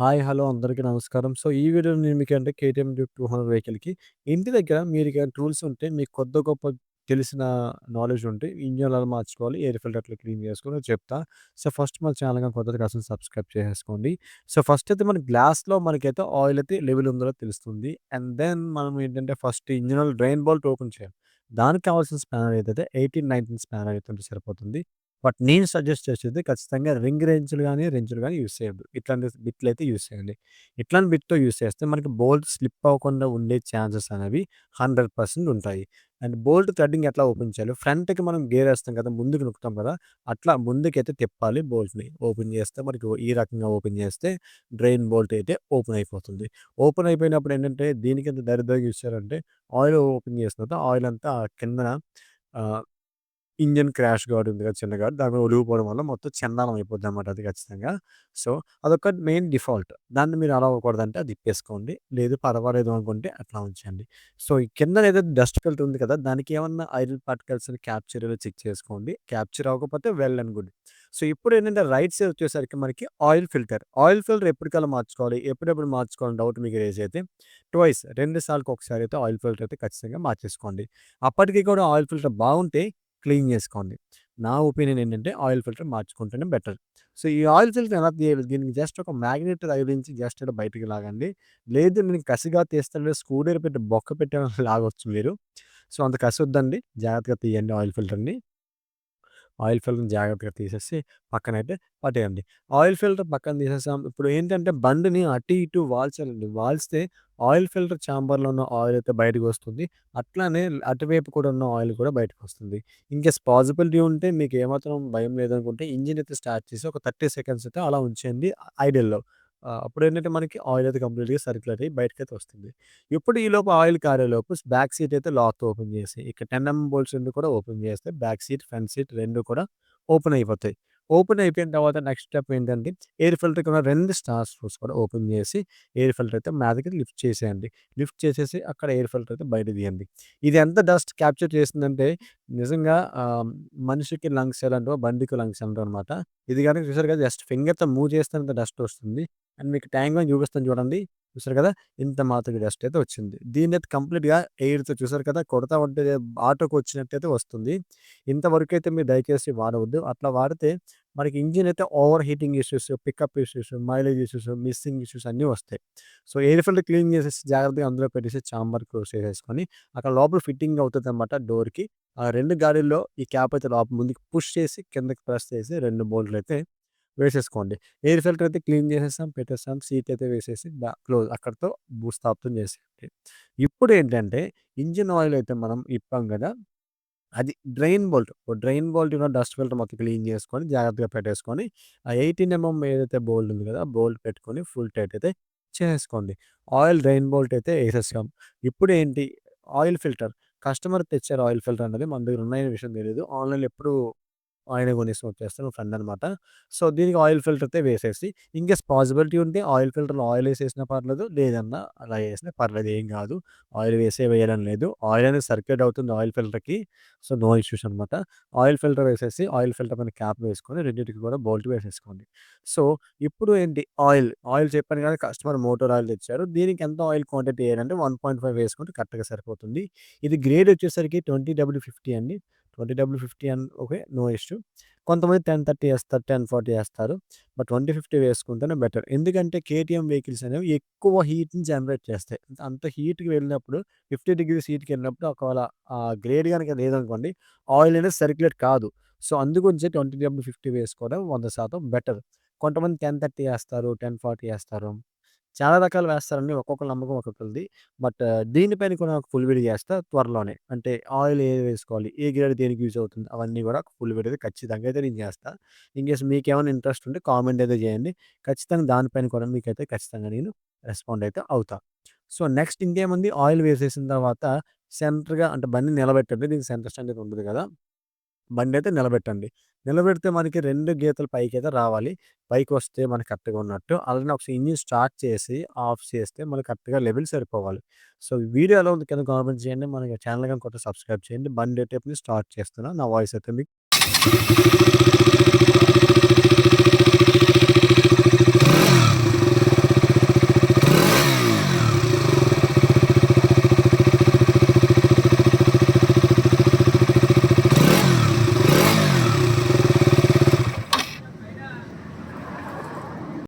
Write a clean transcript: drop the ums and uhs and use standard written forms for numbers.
Hi! Hello! అందరికీ నమస్కారం. So, ఈ వీడియోలో నేను మీకంటే కేటీఎం డ్యూక్ 200 వెహికల్‌కి ఇంటి దగ్గర మీరిక టూల్స్ ఉంటే మీకు కొద్దో గొప్ప తెలిసిన నాలెడ్జ్ ఉంటే ఇంజిన్ ఎలా మార్చుకోవాలి, ఎయిర్ ఫిల్టర్ ఎట్లా క్లీన్ చేసుకోవాలో చెప్తా. సో, ఫస్ట్ మన ఛానల్ గాని కొత్తగా అసలు సబ్స్క్రైబ్ చేసేసుకోండి. సో, ఫస్ట్ అయితే మన గ్లాస్‌లో మనకైతే ఆయిల్ అయితే లెవెల్ ఉందో తెలుస్తుంది. అండ్ దెన్ మనం ఏంటంటే first engine oil drain bolt open చేయాలి. దానికి కావాల్సిన స్పానర్ ఏదైతే 18, 19 స్పానర్ అయితే ఉంటే సరిపోతుంది. బట్ నేను సజెస్ట్ చేసేది ఖచ్చితంగా రింగ్ రెంచులు గాని యూజ్ చేయొద్దు. ఇట్లాంటి బిట్లయితే యూజ్ చేయండి. ఇట్లాంటి బిట్‌తో యూజ్ చేస్తే మనకి బోల్ట్ స్లిప్ అవ్వకుండా ఉండే ఛాన్సెస్ అనేవి 100% ఉంటాయి. అండ్ బోల్ట్ థ్రెడ్డింగ్ ఎట్లా ఓపెన్ చేయాలి? ఫ్రంట్‌కి మనం గేరేస్తాం కదా! ముందుకు నొక్కుతాం కదా! అట్లా ముందుకైతే తిప్పాలి బోల్ట్‌ని. ఓపెన్ చేస్తే మనకి ఈ రకంగా ఓపెన్ చేస్తే డ్రైన్ బోల్ట్ అయితే ఓపెన్ అయిపోతుంది. ఓపెన్ అయిపోయినప్పుడు ఏంటంటే దీనికెంత దరిద్రంగా యూజ్ చేయాలంటే ఆయిల్ ఓపెన్ చేసిన తర్వాత ఆయిల్ అంతా కిందన ఆహ్ ఇంజిన్ క్రాష్ గార్డ్ ఉంది కదా! చిన్న గార్డ్. దాని మీద ఒలిగిపోవడం వల్ల మొత్తం చండాలం అయిపోద్దనమాట అది ఖచ్చితంగా. సో, అదొక మెయిన్ డిఫాల్ట్. దాన్ని మీరు అలా అవ్వకూడదంటే అది ఇప్పేసుకోండి. లేదు పర్వాలేదు అనుకుంటే అట్లా ఉంచండి. సో, ఈ కిందన ఏదైతే డస్ట్ ఫిల్టర్ ఉంది కదా! దానికి ఏమన్నా ఆయిల్ పార్టికల్స్‌ని క్యాప్చర్ అయ్యేలా చెక్ చేసుకోండి. క్యాప్చర్ అవ్వకపోతే వెల్ అండ్ గుడ్. సో, ఇప్పుడేంటంటే రైట్ సైడ్ వచ్చేసరికి మనకి ఆయిల్ ఫిల్టర్. ఆయిల్ ఫిల్టర్ ఎప్పటికల్లా మార్చుకోవాలి? ఎప్పుడెప్పుడు మార్చుకోవాలని డౌట్ మీకు రైజ్ అయితే ట్వైస్ 2 సార్లుకి ఒకసారి అయితే ఆయిల్ ఫిల్టర్ అయితే ఖచ్చితంగా మార్చేసుకోండి. అప్పటికి కూడా ఆయిల్ ఫిల్టర్ బాగుంటే క్లీన్ చేసుకోండి. నా ఒపీనియన్ ఏంటంటే ఆయిల్ ఫిల్టర్ మార్చుకుంటేనే బెటర్. సో, ఈ ఆయిల్ ఫిల్టర్ ఎలా తీయాలి? దీనికి జస్ట్ ఒక మ్యాగ్నెట్ తగిలించి జస్ట్ ఇలా బయటికి లాగండి. లేదు నేను కసిగా తీస్తాను స్క్రూ డ్రైవర్ పెట్టి బొక్క పెట్టి లాగొచ్చు మీరు. సో, అంత కసొద్దండి. జాగ్రత్తగా తీయండి ఆయిల్ ఫిల్టర్‌ని. ఆయిల్ ఫిల్టర్‌ని జాగ్రత్తగా తీసేసి పక్కనైతే పట్టేయండి. ఆయిల్ ఫిల్టర్ పక్కన తీసేసాం. ఇప్పుడు ఏంటంటే బండిని అటు ఇటు వాల్చాలండి. వాల్చితే ఆయిల్ ఫిల్టర్ చాంబర్‌లో ఉన్న ఆయిల్ అయితే బయటకొస్తుంది. అట్లానే అటువైపు కూడా ఉన్న ఆయిల్ కూడా బయటకొస్తుంది. ఇన్‌కేస్ పాజిబిలిటీ ఉంటే మీకు ఏమాత్రం భయం లేదనుకుంటే ఇంజిన్ అయితే స్టార్ట్ చేసి ఒక 30 సెకండ్స్ అయితే అలా ఉంచేయండి ఐడిల్‌లో. అప్పుడేంటంటే మనకి ఆయిల్ అయితే కంప్లీట్‌గా సర్క్యులేట్ అయ్యి బయటకైతే వస్తుంది. ఇప్పుడు ఈలోపు ఆయిల్ కారేలోపు బ్యాక్ సీట్ అయితే లాక్ ఓపెన్ చేసి, ఇక్కడ 10 బోల్ట్స్ రెండు కూడా ఓపెన్ చేస్తే బ్యాక్ సీట్, ఫ్రంట్ సీట్ 2 కూడా ఓపెన్ అయిపోతాయి. ఓపెన్ అయిపోయిన తర్వాత నెక్స్ట్ స్టెప్ ఏంటంటే ఎయిర్ ఫిల్టర్‌కి ఉన్న 2 స్టార్ స్క్రూస్ కూడా ఓపెన్ చేసి ఎయిర్ ఫిల్టర్ అయితే మీదకి లిఫ్ట్ చేసేయండి. లిఫ్ట్ చేసేసి అక్కడ ఎయిర్ ఫిల్టర్ అయితే బయటకి తీయండి. ఇది ఎంత డస్ట్ క్యాప్చర్ చేసిందంటే నిజంగా మనిషికి లంగ్స్ ఎలాంటివో బండికి లంగ్స్ అంటారనమాట. ఇది గనుక చూసారు కదా జస్ట్ ఫింగర్‌తో మూవ్ చేస్తే అంత డస్ట్ వస్తుంది. అండ్ మీకు ట్యాంక్‌లో చూపిస్తాను చూడండి. చూసారు కదా! ఇంత మాత్రం డస్ట్ అయితే వచ్చింది. దీన్నైతే కంప్లీట్‌గా ఎయిర్‌తో చూసారు కదా! కొడతా ఉంటే ఆటోకి వచ్చినట్టయితే వస్తుంది. ఇంతవరకైతే మీరు దయచేసి వాడవద్దు. అట్లా వాడితే మనకి ఇంజిన్ అయితే overheating issues, pickup issues, mileage issues, missing issues అన్నీ వస్తాయి. సో, ఎయిర్ ఫిల్టర్ క్లీన్ చేసేసి జాగ్రత్తగా అందులో పెట్టేసి చాంబర్ క్లోజ్ చేసేసుకొని అక్కడ లోపల ఫిట్టింగ్ అవుతదనమాట డోర్‌కి. ఆ 2 గాలిల్లో ఈ క్యాప్ అయితే లోపల ముందుకు పుష్ చేసి కిందకి ప్రెస్ చేసి 2 బోల్ట్‌లయితే వేసేసుకోండి. ఎయిర్ ఫిల్టర్ అయితే క్లీన్ చేసేసాం, పెట్టేసాం. సీట్ అయితే వేసేసి క్లోజ్ అక్కడితో భూస్థాపితం చేసేయండి. ఇప్పుడేంటంటే ఇంజిన్ ఆయిల్ అయితే మనం ఇప్పాం గదా! అది drain bolt. Drain bolt dust filter మొత్తం క్లీన్ చేసుకొని జాగ్రత్తగా పెట్టేసుకొని, ఆ 18 ఏదైతే బోల్ట్ ఉంది కదా! బోల్ట్ పెట్టుకొని ఫుల్ టైట్ అయితే చేసుకోండి. ఆయిల్ డ్రైన్ బోల్ట్ అయితే ఏసేసాం. ఇప్పుడేంటి ఆయిల్ ఫిల్టర్. కస్టమర్ తెచ్చారు ఆయిల్ ఫిల్టర్ అన్నది మన దగ్గర ఉన్నాయనే విషయం తెలీదు. ఆన్‌లైన్‌లో ఎప్పుడు ఆయనే కొనేసి వచ్చేస్తాడు మా ఫ్రెండ్ అనమాట. సో, దీనికి ఆయిల్ ఫిల్టర్ అయితే వేసేసి ఇన్‌కేస్ పాజిబిలిటీ ఉంటే ఆయిల్ ఫిల్టర్‌లో ఆయిల్ ఏసేసినా పర్లేదు. లేదన్నా అలా ఏసినా పర్లేదు ఏం గాదు. ఆయిల్ వేయాలని లేదు. ఆయిల్ అనేది సర్క్యులేట్ అవుతుంది ఆయిల్ ఫిల్టర్‌కి. సో, నో ఇష్యూస్ అనమాట. ఆయిల్ ఫిల్టర్ వేసేసి ఆయిల్ ఫిల్టర్ పైన క్యాప్ వేసుకొని రెండిటికి కూడా బోల్ట్ వేసేసుకోండి. సో, ఇప్పుడు ఏంటి ఆయిల్ చెప్పాను కదా! కస్టమర్ మోటార్ ఆయిల్ తెచ్చారు. దీనికి ఎంత ఆయిల్ క్వాంటిటీ ఎయ్యాలంటే 1.5 వేసుకుంటే కరెక్ట్‌గా సరిపోతుంది. ఇది గ్రేడ్ వచ్చేసరికి 20W50 అండి. 20W50 okay. No issue. కొంతమంది 1030 ఏస్తారు. 1040 ఏస్తారు. బట్ 2050 వేసుకుంటేనే బెటర్. ఎందుకంటే కేటీఎం వెహికల్స్ అనేవి ఎక్కువ హీట్‌ని జనరేట్ చేస్తాయి. అంత హీట్‌కి వెళ్ళినప్పుడు 50 డిగ్రీస్ హీట్‌కెళ్ళినప్పుడు ఒకవేళ గ్రేడ్ గనుక లేదనుకోండి ఆయిల్ అనేది సర్క్యులేట్ కాదు. సో, అందుగురించే 20W50 వేసుకోవడం 100% బెటర్. కొంతమంది 1030 ఏస్తారు. 1040 ఏస్తారు. చాలా రకాలు వేస్తారండి. ఒక్కొక్కళ్ళ నమ్మకం ఒక్కొక్కళ్ళది. బట్ దీనిపైన కూడా ఒక ఫుల్ వీడియో చేస్తా త్వరలోనే. అంటే ఆయిల్ ఏది వేసుకోవాలి? ఏ గ్రేడ్ దేనికి యూజ్ అవుతుంది? అవన్నీ కూడా ఫుల్ వీడియో అయితే ఖచ్చితంగా అయితే నేను చేస్తా. ఇన్‌కేస్ మీకేమైనా ఇంట్రెస్ట్ ఉంటే కామెంట్ అయితే చేయండి. ఖచ్చితంగా దానిపైన కూడా మీకైతే ఖచ్చితంగా నేను రెస్పాండ్ అయితే అవుతా. సో, నెక్స్ట్ ఇంకేముంది ఆయిల్ వేసేసిన తర్వాత సెంటర్‌గా అంటే బండిని నిలబెట్టండి. దీనికి సెంటర్ స్టాండ్ అయితే ఉంటది కదా! బండైతే నిలబెట్టండి. నిలబెడితే మనకి 2 గీతలు పైకైతే రావాలి. పైకొస్తే మనకి కరెక్ట్‌గా ఉన్నట్టు. అలానే ఒకసారి ఇంజిన్ స్టార్ట్ చేసి, ఆఫ్ చేస్తే మనకి కరెక్ట్‌గా లెవెల్ సరిపోవాలి. సో, వీడియో ఎలా ఉంది కింద కామెంట్ చేయండి. మన ఛానెల్ గాని కొత్తగా సబ్స్క్రైబ్ చేయండి. బండి ఎటేపుంది స్టార్ట్ చేస్తున్నా. నా వాయిస్ అయితే మీకు